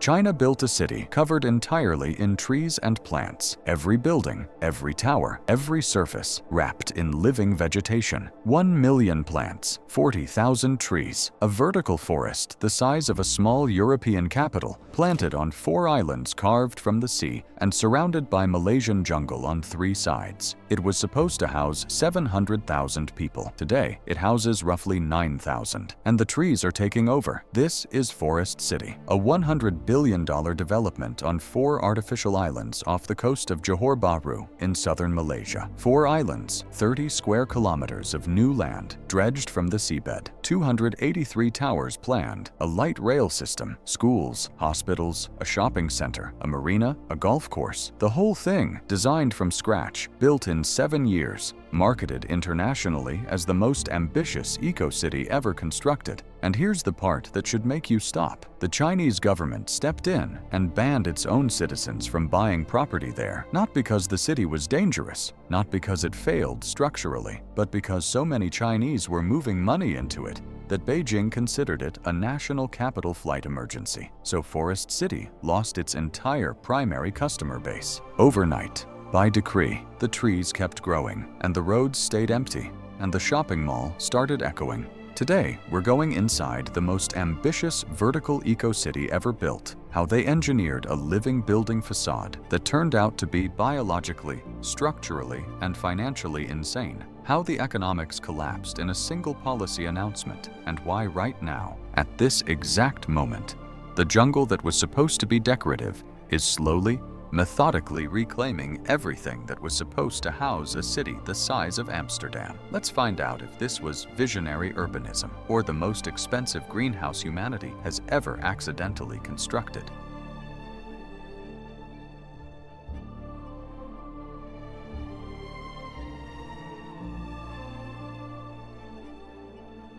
China built a city covered entirely in trees and plants. Every building, every tower, every surface wrapped in living vegetation. 1 million plants, 40,000 trees, a vertical forest the size of a small European capital, planted on 4 islands carved from the sea and surrounded by Malaysian jungle on 3 sides. It was supposed to house 700,000 people. Today, it houses roughly 9,000, and the trees are taking over. This is Forest City, a $100 billion development on 4 artificial islands off the coast of Johor Bahru in southern Malaysia. 4 islands, 30 square kilometers of new land dredged from the seabed, 283 towers planned, a light rail system, schools, hospitals, a shopping center, a marina, a golf course. The whole thing designed from scratch, built in 7 years, marketed internationally as the most ambitious eco-city ever constructed. And here's the part that should make you stop. The Chinese government stepped in and banned its own citizens from buying property there, not because the city was dangerous, not because it failed structurally, but because so many Chinese were moving money into it that Beijing considered it a national capital flight emergency. So Forest City lost its entire primary customer base. Overnight, by decree, the trees kept growing, and the roads stayed empty, and the shopping mall started echoing. Today, we're going inside the most ambitious vertical eco-city ever built, how they engineered a living building facade that turned out to be biologically, structurally, and financially insane, how the economics collapsed in a single policy announcement, and why right now, at this exact moment, the jungle that was supposed to be decorative is slowly, methodically reclaiming everything that was supposed to house a city the size of Amsterdam. Let's find out if this was visionary urbanism or the most expensive greenhouse humanity has ever accidentally constructed.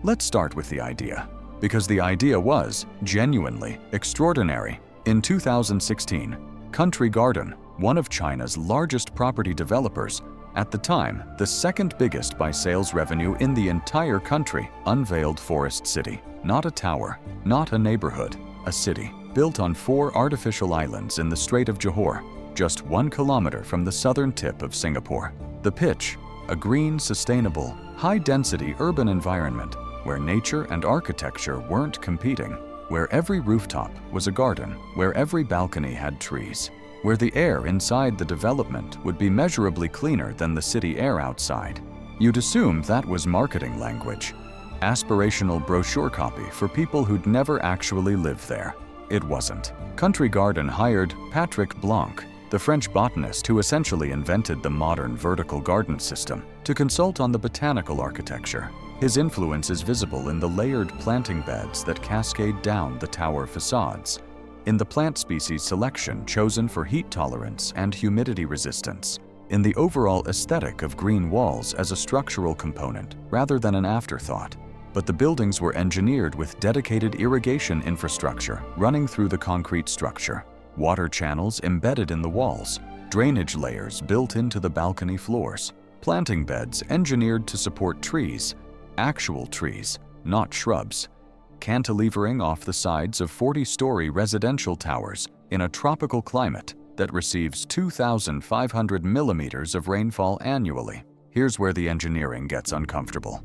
Let's start with the idea, because the idea was genuinely extraordinary. In 2016, Country Garden, one of China's largest property developers, at the time the second biggest by sales revenue in the entire country, unveiled Forest City. Not a tower, not a neighborhood, a city built on 4 artificial islands in the Strait of Johor, just 1 kilometer from the southern tip of Singapore. The pitch, a green, sustainable, high-density urban environment where nature and architecture weren't competing, where every rooftop was a garden, where every balcony had trees, where the air inside the development would be measurably cleaner than the city air outside. You'd assume that was marketing language, aspirational brochure copy for people who'd never actually lived there. It wasn't. Country Garden hired Patrick Blanc, the French botanist who essentially invented the modern vertical garden system, to consult on the botanical architecture. His influence is visible in the layered planting beds that cascade down the tower facades, in the plant species selection chosen for heat tolerance and humidity resistance, in the overall aesthetic of green walls as a structural component rather than an afterthought. But the buildings were engineered with dedicated irrigation infrastructure running through the concrete structure, water channels embedded in the walls, drainage layers built into the balcony floors, planting beds engineered to support trees, actual trees, not shrubs, cantilevering off the sides of 40-story residential towers in a tropical climate that receives 2,500 millimeters of rainfall annually. Here's where the engineering gets uncomfortable.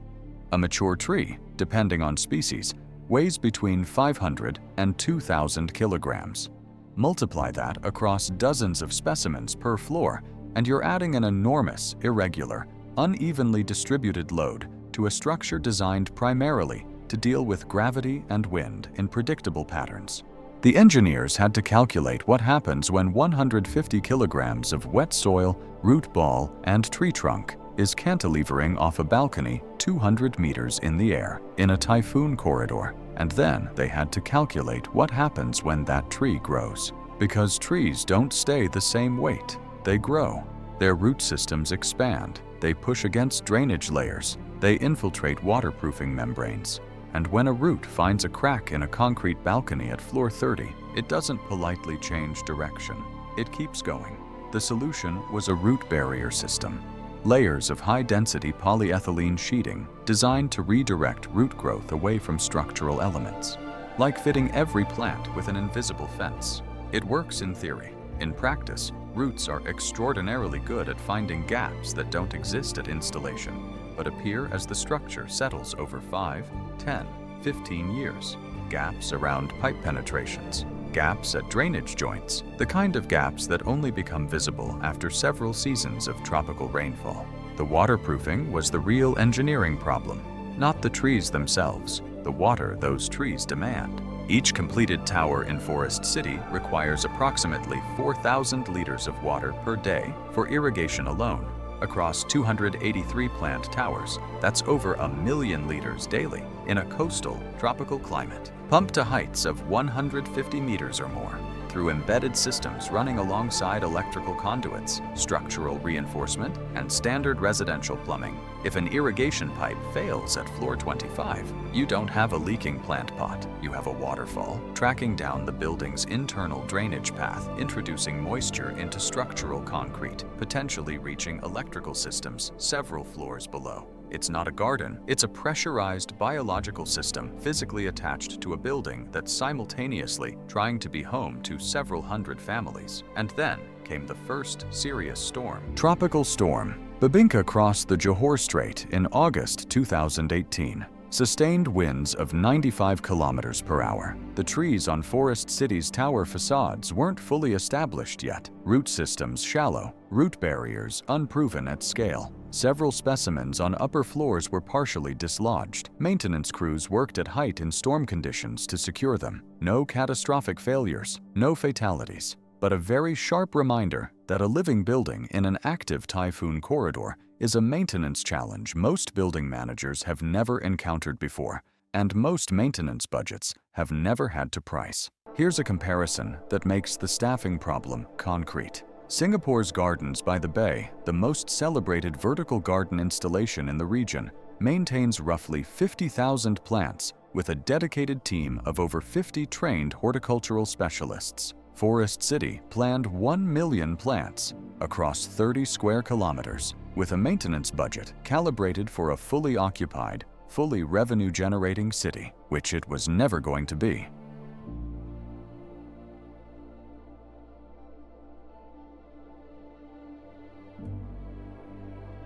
A mature tree, depending on species, weighs between 500 and 2,000 kilograms. Multiply that across dozens of specimens per floor, and you're adding an enormous, irregular, unevenly distributed load to a structure designed primarily to deal with gravity and wind in predictable patterns. The engineers had to calculate what happens when 150 kilograms of wet soil, root ball, and tree trunk is cantilevering off a balcony 200 meters in the air in a typhoon corridor. And then they had to calculate what happens when that tree grows. Because trees don't stay the same weight. They grow. Their root systems expand. They push against drainage layers. They infiltrate waterproofing membranes. And when a root finds a crack in a concrete balcony at floor 30, it doesn't politely change direction. It keeps going. The solution was a root barrier system. Layers of high-density polyethylene sheeting designed to redirect root growth away from structural elements. like fitting every plant with an invisible fence. It works in theory. In practice, roots are extraordinarily good at finding gaps that don't exist at installation, but appear as the structure settles over 5, 10, 15 years. Gaps around pipe penetrations, gaps at drainage joints, the kind of gaps that only become visible after several seasons of tropical rainfall. The waterproofing was the real engineering problem, not the trees themselves, the water those trees demand. Each completed tower in Forest City requires approximately 4,000 liters of water per day for irrigation alone. Across 283 plant towers, that's over 1 million liters daily in a coastal, tropical climate. Pumped to heights of 150 meters or more through embedded systems running alongside electrical conduits, structural reinforcement, and standard residential plumbing. If an irrigation pipe fails at floor 25, you don't have a leaking plant pot. You have a waterfall tracking down the building's internal drainage path, introducing moisture into structural concrete, potentially reaching electrical systems several floors below. It's not a garden, it's a pressurized biological system physically attached to a building that's simultaneously trying to be home to several hundred families. And then came the first serious storm. Tropical storm. Babinka crossed the Johor Strait in August 2018. Sustained winds of 95 kilometers per hour. The trees on Forest City's tower facades weren't fully established yet. Root systems shallow, root barriers unproven at scale. Several specimens on upper floors were partially dislodged. Maintenance crews worked at height in storm conditions to secure them. No catastrophic failures, no fatalities, but a very sharp reminder that a living building in an active typhoon corridor is a maintenance challenge most building managers have never encountered before, and most maintenance budgets have never had to price. Here's a comparison that makes the staffing problem concrete. Singapore's Gardens by the Bay, the most celebrated vertical garden installation in the region, maintains roughly 50,000 plants with a dedicated team of over 50 trained horticultural specialists. Forest City planned 1 million plants across 30 square kilometers with a maintenance budget calibrated for a fully occupied, fully revenue-generating city, which it was never going to be.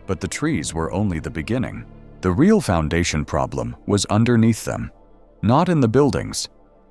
But the trees were only the beginning. The real foundation problem was underneath them. Not in the buildings.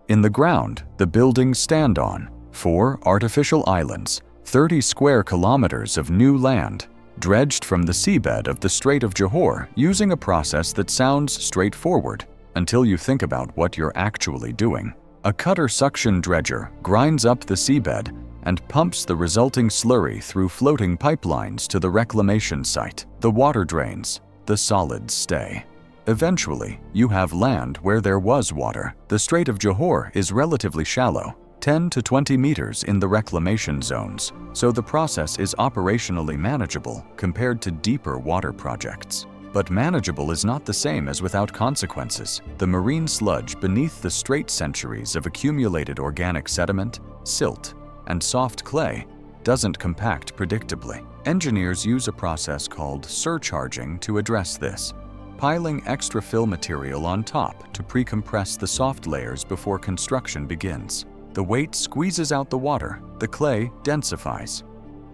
In the ground the buildings stand on. 4 artificial islands, 30 square kilometers of new land, dredged from the seabed of the Strait of Johor using a process that sounds straightforward until you think about what you're actually doing. A cutter suction dredger grinds up the seabed and pumps the resulting slurry through floating pipelines to the reclamation site. The water drains, the solids stay. Eventually, you have land where there was water. The Strait of Johor is relatively shallow, 10 to 20 meters in the reclamation zones, so the process is operationally manageable compared to deeper water projects. But manageable is not the same as without consequences. The marine sludge beneath the strait, centuries of accumulated organic sediment, silt, and soft clay, doesn't compact predictably. Engineers use a process called surcharging to address this, piling extra fill material on top to pre-compress the soft layers before construction begins. The weight squeezes out the water, the clay densifies.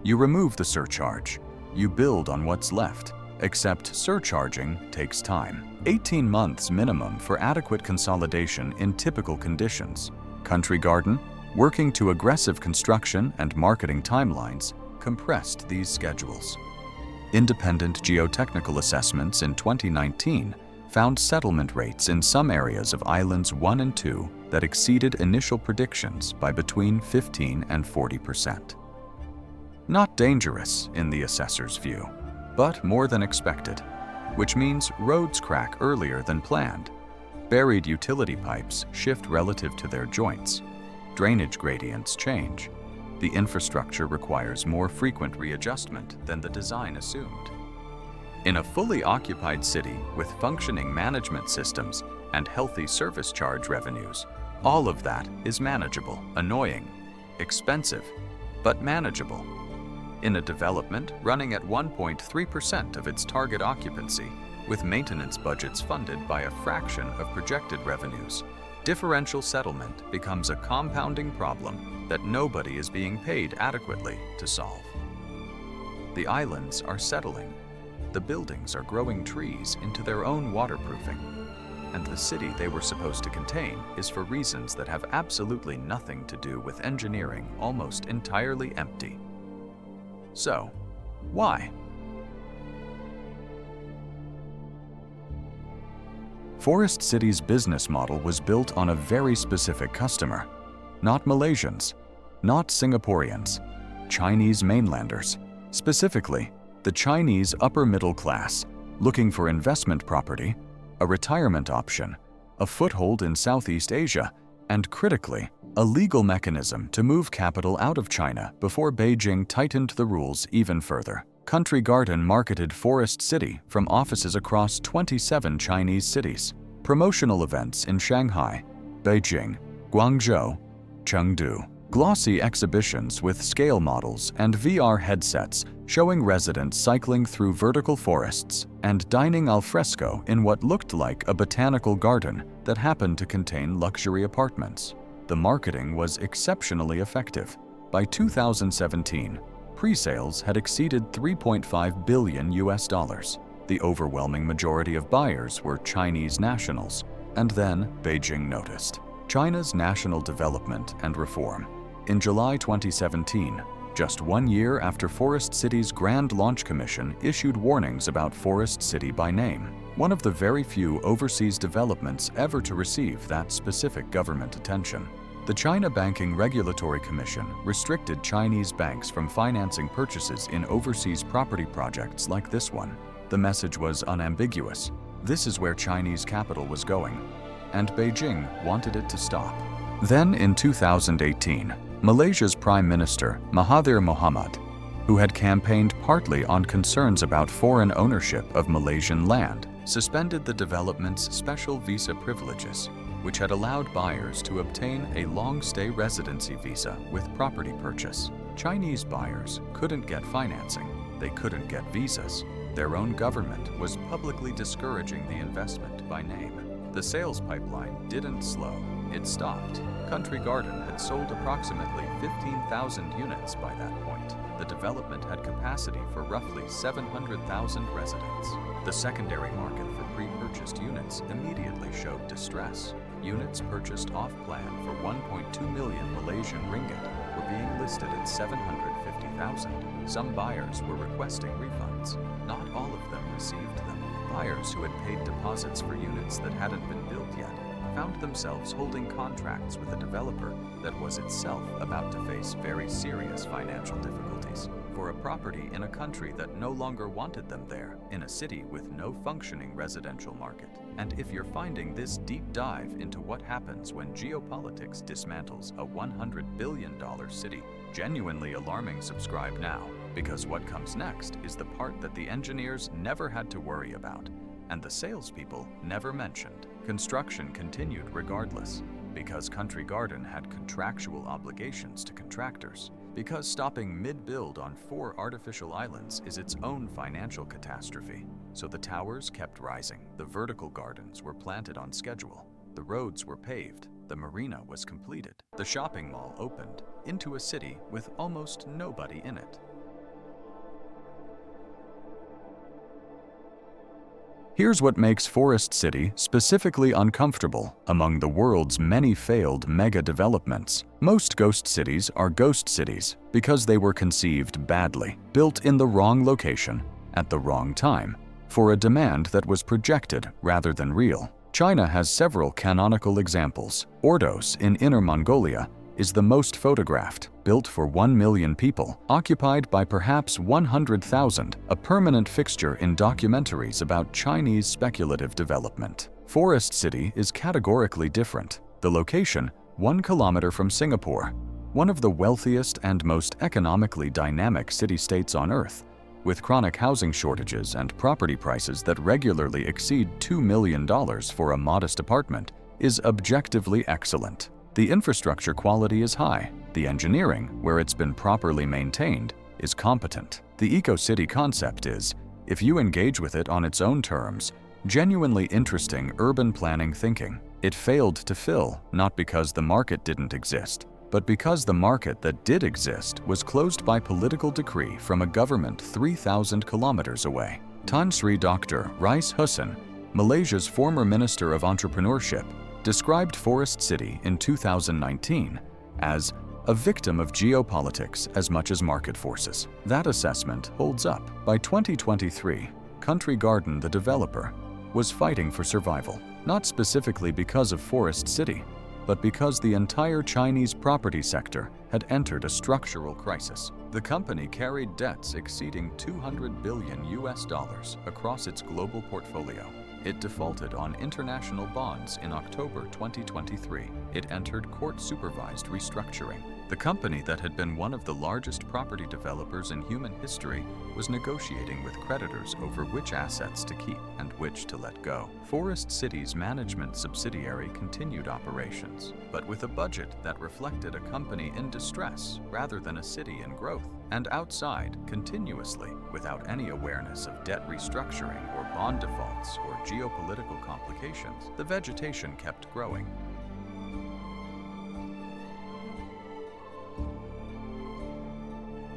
You remove the surcharge. You build on what's left, except surcharging takes time. 18 months minimum for adequate consolidation in typical conditions. Country Garden, working to aggressive construction and marketing timelines, compressed these schedules. Independent geotechnical assessments in 2019 found settlement rates in some areas of Islands 1 and 2 that exceeded initial predictions by between 15 and 40%. Not dangerous in the assessor's view, but more than expected, which means roads crack earlier than planned. Buried utility pipes shift relative to their joints. Drainage gradients change. The infrastructure requires more frequent readjustment than the design assumed. In a fully occupied city with functioning management systems and healthy service charge revenues, all of that is manageable, annoying, expensive, but manageable. In a development running at 1.3% of its target occupancy, with maintenance budgets funded by a fraction of projected revenues, differential settlement becomes a compounding problem that nobody is being paid adequately to solve. The islands are settling. The buildings are growing trees into their own waterproofing. And the city they were supposed to contain is, for reasons that have absolutely nothing to do with engineering, almost entirely empty. So, why? Forest City's business model was built on a very specific customer. Not Malaysians, not Singaporeans, Chinese mainlanders. Specifically, the Chinese upper middle class, looking for investment property, a retirement option, a foothold in Southeast Asia, and critically, a legal mechanism to move capital out of China before Beijing tightened the rules even further. Country Garden marketed Forest City from offices across 27 Chinese cities. Promotional events in Shanghai, Beijing, Guangzhou, Chengdu. Glossy exhibitions with scale models and VR headsets showing residents cycling through vertical forests and dining al fresco in what looked like a botanical garden that happened to contain luxury apartments. The marketing was exceptionally effective. By 2017, pre-sales had exceeded $3.5 billion. The overwhelming majority of buyers were Chinese nationals, and then Beijing noticed. China's national development and reform. In July 2017, just 1 year after Forest City's Grand Launch Commission issued warnings about Forest City by name, one of the very few overseas developments ever to receive that specific government attention. The China Banking Regulatory Commission restricted Chinese banks from financing purchases in overseas property projects like this one. The message was unambiguous. This is where Chinese capital was going, and Beijing wanted it to stop. Then in 2018, Malaysia's Prime Minister Mahathir Mohamad, who had campaigned partly on concerns about foreign ownership of Malaysian land, suspended the development's special visa privileges, which had allowed buyers to obtain a long-stay residency visa with property purchase. Chinese buyers couldn't get financing. They couldn't get visas. Their own government was publicly discouraging the investment by name. The sales pipeline didn't slow. It stopped. Country Garden had sold approximately 15,000 units by that point. The development had capacity for roughly 700,000 residents. The secondary market for pre-purchased units immediately showed distress. Units purchased off-plan for 1.2 million Malaysian ringgit were being listed at 750,000. Some buyers were requesting refunds. Not all of them received them. Buyers who had paid deposits for units that hadn't been built yet found themselves holding contracts with a developer that was itself about to face very serious financial difficulties for a property in a country that no longer wanted them there, in a city with no functioning residential market. And if you're finding this deep dive into what happens when geopolitics dismantles a $100 billion city genuinely alarming, subscribe now, because what comes next is the part that the engineers never had to worry about, and the salespeople never mentioned. Construction continued regardless, because Country Garden had contractual obligations to contractors, because stopping mid-build on 4 artificial islands is its own financial catastrophe. So the towers kept rising, the vertical gardens were planted on schedule, the roads were paved, the marina was completed, the shopping mall opened into a city with almost nobody in it. Here's what makes Forest City specifically uncomfortable among the world's many failed mega developments. Most ghost cities are ghost cities because they were conceived badly, built in the wrong location, at the wrong time, for a demand that was projected rather than real. China has several canonical examples. Ordos in Inner Mongolia is the most photographed, built for 1 million people, occupied by perhaps 100,000, a permanent fixture in documentaries about Chinese speculative development. Forest City is categorically different. The location, 1 kilometer from Singapore, one of the wealthiest and most economically dynamic city-states on Earth, with chronic housing shortages and property prices that regularly exceed $2 million for a modest apartment, is objectively excellent. The infrastructure quality is high. The engineering, where it's been properly maintained, is competent. The eco-city concept is, if you engage with it on its own terms, genuinely interesting urban planning thinking. It failed to fill, not because the market didn't exist, but because the market that did exist was closed by political decree from a government 3,000 kilometers away. Tan Sri Dr. Rais Hussain, Malaysia's former Minister of Entrepreneurship, described Forest City in 2019 as a victim of geopolitics as much as market forces. That assessment holds up. By 2023, Country Garden, the developer, was fighting for survival, not specifically because of Forest City, but because the entire Chinese property sector had entered a structural crisis. The company carried debts exceeding $200 billion across its global portfolio. It defaulted on international bonds in October 2023. It entered court-supervised restructuring. The company that had been one of the largest property developers in human history was negotiating with creditors over which assets to keep and which to let go. Forest City's management subsidiary continued operations, but with a budget that reflected a company in distress rather than a city in growth. And outside, continuously, without any awareness of debt restructuring or bond defaults or geopolitical complications, the vegetation kept growing.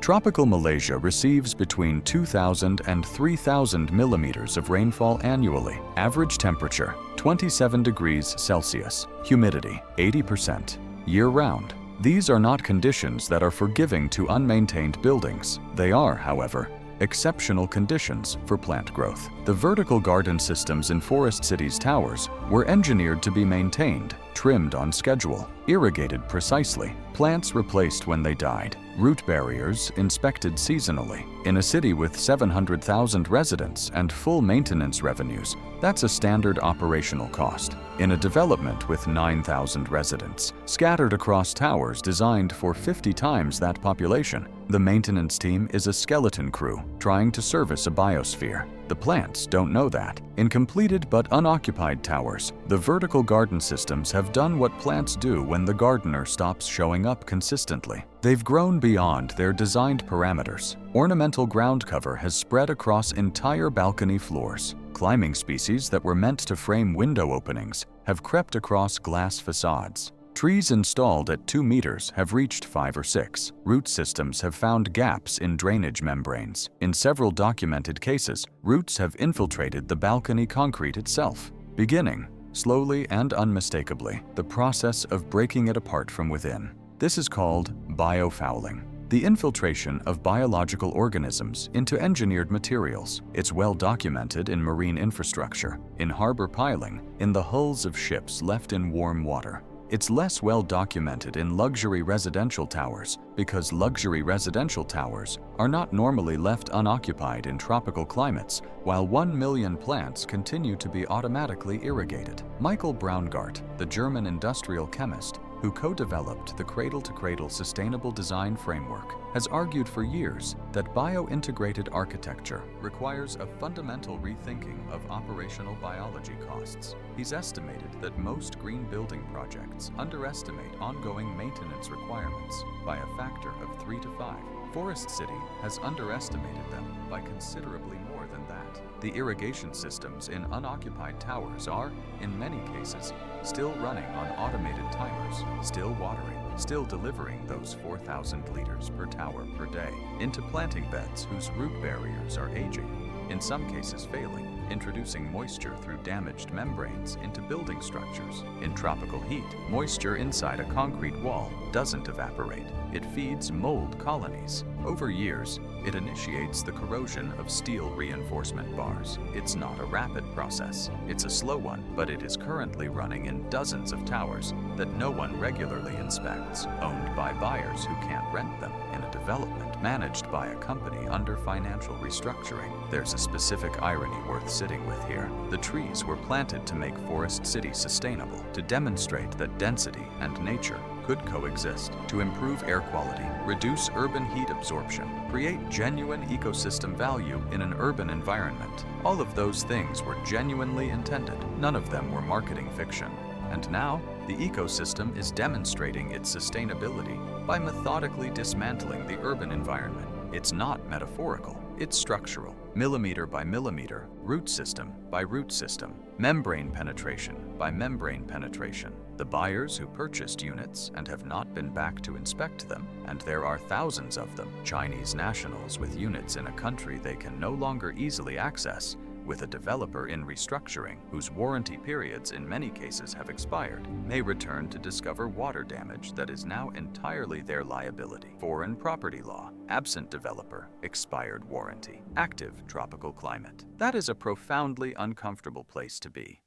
Tropical Malaysia receives between 2,000 and 3,000 millimeters of rainfall annually. Average temperature, 27 degrees Celsius. Humidity, 80%. Year-round. These are not conditions that are forgiving to unmaintained buildings. They are, however, exceptional conditions for plant growth. The vertical garden systems in Forest City's towers were engineered to be maintained, trimmed on schedule, irrigated precisely, plants replaced when they died, root barriers inspected seasonally. In a city with 700,000 residents and full maintenance revenues, that's a standard operational cost. In a development with 9,000 residents, scattered across towers designed for 50 times that population, the maintenance team is a skeleton crew trying to service a biosphere. The plants don't know that. In completed but unoccupied towers, the vertical garden systems have done what plants do when the gardener stops showing up consistently. They've grown beyond their designed parameters. Ornamental ground cover has spread across entire balcony floors. Climbing species that were meant to frame window openings have crept across glass facades. Trees installed at 2 meters have reached 5 or 6. Root systems have found gaps in drainage membranes. In several documented cases, roots have infiltrated the balcony concrete itself, beginning, slowly and unmistakably, the process of breaking it apart from within. This is called biofouling, the infiltration of biological organisms into engineered materials. It's well documented in marine infrastructure, in harbor piling, in the hulls of ships left in warm water. It's less well documented in luxury residential towers because luxury residential towers are not normally left unoccupied in tropical climates, while 1 million plants continue to be automatically irrigated. Michael Braungart, the German industrial chemist who co-developed the cradle-to-cradle sustainable design framework, has argued for years that bio-integrated architecture requires a fundamental rethinking of operational biology costs. He's estimated that most green building projects underestimate ongoing maintenance requirements by a factor of 3 to 5. Forest City has underestimated them by considerably more than that. The irrigation systems in unoccupied towers are, in many cases, still running on automated timers, still watering, still delivering those 4,000 liters per tower per day into planting beds whose root barriers are aging, in some cases failing, introducing moisture through damaged membranes into building structures. In tropical heat, moisture inside a concrete wall doesn't evaporate. It feeds mold colonies. Over years, it initiates the corrosion of steel reinforcement bars. It's not a rapid process. It's a slow one, but it is currently running in dozens of towers that no one regularly inspects, owned by buyers who can't rent them, in a development managed by a company under financial restructuring. There's a specific irony worth sitting with here. The trees were planted to make Forest City sustainable, to demonstrate that density and nature could coexist, to improve air quality, reduce urban heat absorption, create genuine ecosystem value in an urban environment. All of those things were genuinely intended. None of them were marketing fiction. And now, the ecosystem is demonstrating its sustainability by methodically dismantling the urban environment. It's not metaphorical. It's structural, millimeter by millimeter, root system by root system, membrane penetration by membrane penetration. The buyers who purchased units and have not been back to inspect them, and there are thousands of them, Chinese nationals with units in a country they can no longer easily access, with a developer in restructuring whose warranty periods in many cases have expired, may return to discover water damage that is now entirely their liability. Foreign property law, absent developer, expired warranty, active tropical climate. That is a profoundly uncomfortable place to be.